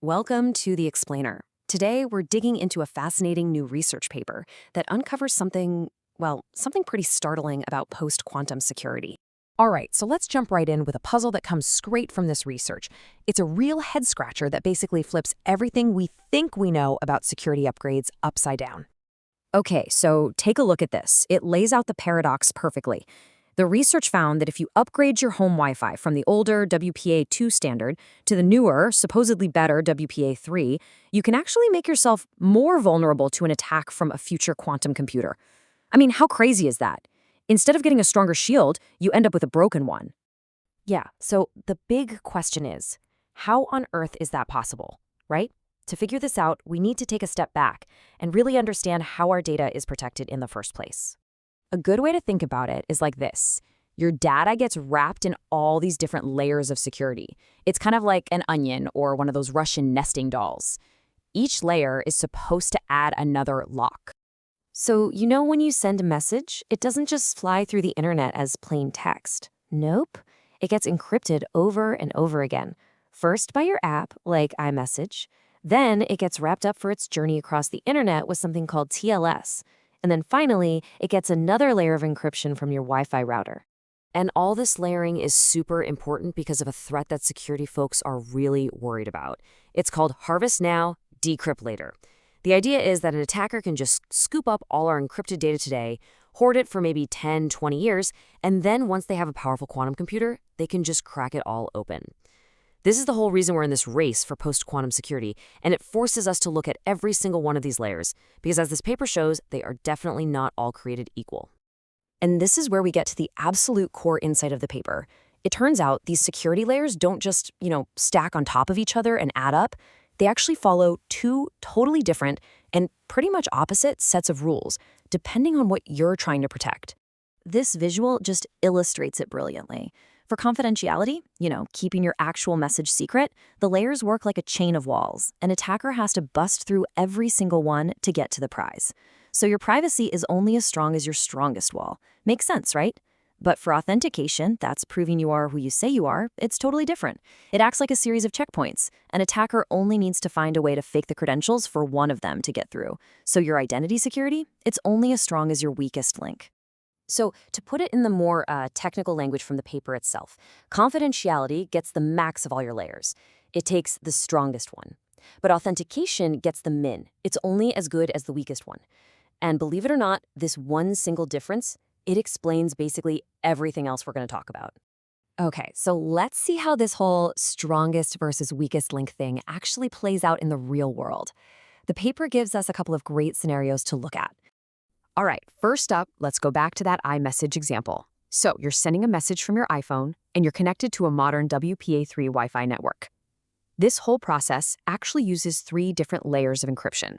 Welcome to The Explainer. Today, we're digging into a fascinating new research paper that uncovers something pretty startling about post-quantum security. All right, so let's jump right in with a puzzle that comes straight from this research. It's a real head-scratcher that basically flips everything we think we know about security upgrades upside down. Okay, so take a look at this. It lays out the paradox perfectly. The research found that if you upgrade your home Wi-Fi from the older WPA2 standard to the newer, supposedly better WPA3, you can actually make yourself more vulnerable to an attack from a future quantum computer. I mean, how crazy is that? Instead of getting a stronger shield, you end up with a broken one. Yeah, so the big question is, how on earth is that possible, right? To figure this out, we need to take a step back and really understand how our data is protected in the first place. A good way to think about it is like this. Your data gets wrapped in all these different layers of security. It's kind of like an onion or one of those Russian nesting dolls. Each layer is supposed to add another lock. So, when you send a message, it doesn't just fly through the internet as plain text. Nope. It gets encrypted over and over again. First by your app, like iMessage. Then it gets wrapped up for its journey across the internet with something called TLS. And then finally, it gets another layer of encryption from your Wi-Fi router. And all this layering is super important because of a threat that security folks are really worried about. It's called harvest now, decrypt later. The idea is that an attacker can just scoop up all our encrypted data today, hoard it for maybe 10, 20 years, and then once they have a powerful quantum computer, they can just crack it all open. This is the whole reason we're in this race for post-quantum security, and it forces us to look at every single one of these layers, because as this paper shows, they are definitely not all created equal. And this is where we get to the absolute core insight of the paper. It turns out these security layers don't just, stack on top of each other and add up. They actually follow two totally different and pretty much opposite sets of rules, depending on what you're trying to protect. This visual just illustrates it brilliantly. For confidentiality, keeping your actual message secret, the layers work like a chain of walls. An attacker has to bust through every single one to get to the prize. So your privacy is only as strong as your strongest wall. Makes sense, right? But for authentication, that's proving you are who you say you are, it's totally different. It acts like a series of checkpoints. An attacker only needs to find a way to fake the credentials for one of them to get through. So your identity security, it's only as strong as your weakest link. So to put it in the more technical language from the paper itself, confidentiality gets the max of all your layers. It takes the strongest one. But authentication gets the min. It's only as good as the weakest one. And believe it or not, this one single difference, it explains basically everything else we're going to talk about. Okay, so let's see how this whole strongest versus weakest link thing actually plays out in the real world. The paper gives us a couple of great scenarios to look at. All right, first up, let's go back to that iMessage example. So you're sending a message from your iPhone, and you're connected to a modern WPA3 Wi-Fi network. This whole process actually uses 3 different layers of encryption.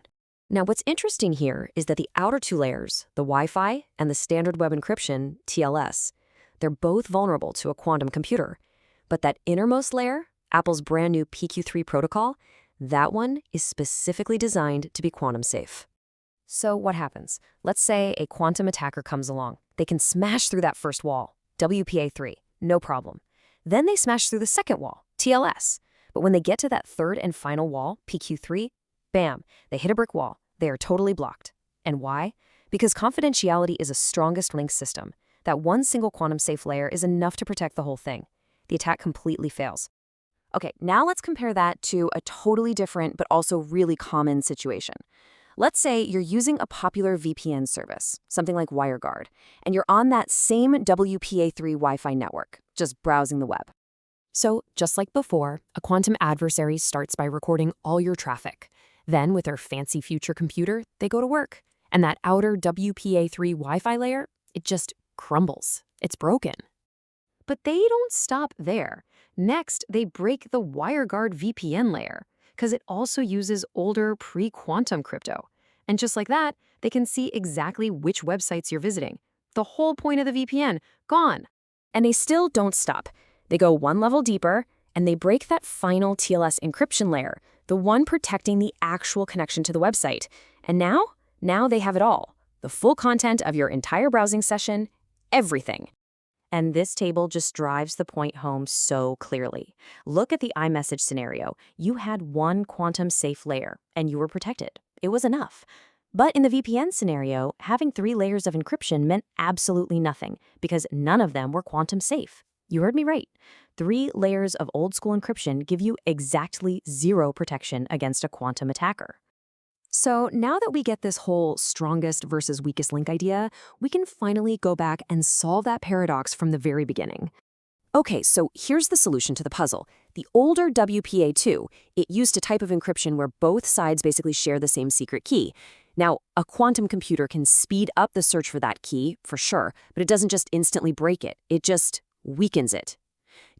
Now, what's interesting here is that the outer 2 layers, the Wi-Fi and the standard web encryption, TLS, they're both vulnerable to a quantum computer. But that innermost layer, Apple's brand new PQ3 protocol, that one is specifically designed to be quantum safe. So what happens? Let's say a quantum attacker comes along. They can smash through that first wall, WPA3, no problem. Then they smash through the second wall, TLS. But when they get to that third and final wall, PQ3, bam, they hit a brick wall. They are totally blocked. And why? Because confidentiality is a strongest link system. That one single quantum safe layer is enough to protect the whole thing. The attack completely fails. Okay, now let's compare that to a totally different but also really common situation. Let's say you're using a popular VPN service, something like WireGuard, and you're on that same WPA3 Wi-Fi network, just browsing the web. So, just like before, a quantum adversary starts by recording all your traffic. Then, with their fancy future computer, they go to work. And that outer WPA3 Wi-Fi layer, it just crumbles. It's broken. But they don't stop there. Next, they break the WireGuard VPN layer, because it also uses older pre-quantum crypto. And just like that, they can see exactly which websites you're visiting. The whole point of the VPN, gone. And they still don't stop. They go one level deeper, and they break that final TLS encryption layer, the one protecting the actual connection to the website. And now they have it all. The full content of your entire browsing session, everything. And this table just drives the point home so clearly. Look at the iMessage scenario. You had one quantum safe layer, and you were protected. It was enough. But in the VPN scenario, having 3 layers of encryption meant absolutely nothing because none of them were quantum safe. You heard me right. 3 layers of old-school encryption give you exactly 0 protection against a quantum attacker. So now that we get this whole strongest versus weakest link idea, we can finally go back and solve that paradox from the very beginning. Okay, so here's the solution to the puzzle. The older WPA2, it used a type of encryption where both sides basically share the same secret key. Now, a quantum computer can speed up the search for that key, for sure, but it doesn't just instantly break it. It just weakens it.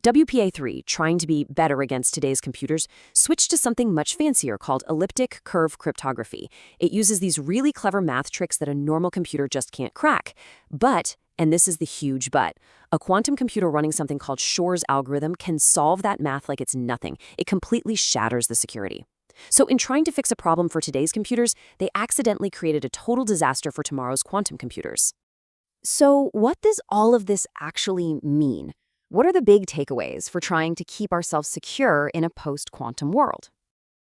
WPA3, trying to be better against today's computers, switched to something much fancier called elliptic curve cryptography. It uses these really clever math tricks that a normal computer just can't crack. But, and this is the huge but, a quantum computer running something called Shor's algorithm can solve that math like it's nothing. It completely shatters the security. So in trying to fix a problem for today's computers, they accidentally created a total disaster for tomorrow's quantum computers. So what does all of this actually mean? What are the big takeaways for trying to keep ourselves secure in a post-quantum world?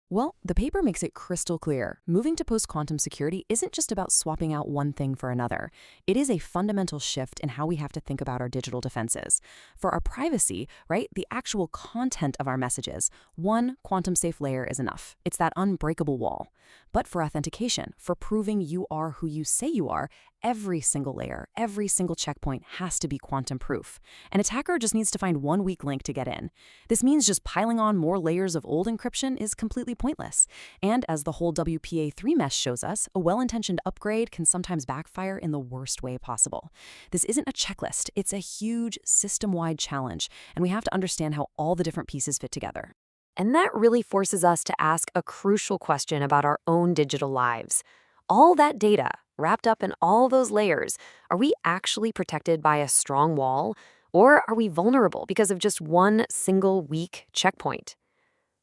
Well, the paper makes it crystal clear. Moving to post-quantum security isn't just about swapping out one thing for another. It is a fundamental shift in how we have to think about our digital defenses. For our privacy, right, the actual content of our messages, one quantum-safe layer is enough. It's that unbreakable wall. But for authentication, for proving you are who you say you are, every single layer, every single checkpoint has to be quantum proof. An attacker just needs to find one weak link to get in. This means just piling on more layers of old encryption is completely pointless. And as the whole WPA3 mess shows us, a well-intentioned upgrade can sometimes backfire in the worst way possible. This isn't a checklist, it's a huge system-wide challenge, and we have to understand how all the different pieces fit together. And that really forces us to ask a crucial question about our own digital lives. All that data, wrapped up in all those layers, are we actually protected by a strong wall? Or are we vulnerable because of just one single weak checkpoint?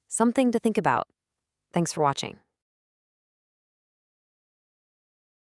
Something to think about. Thanks for watching.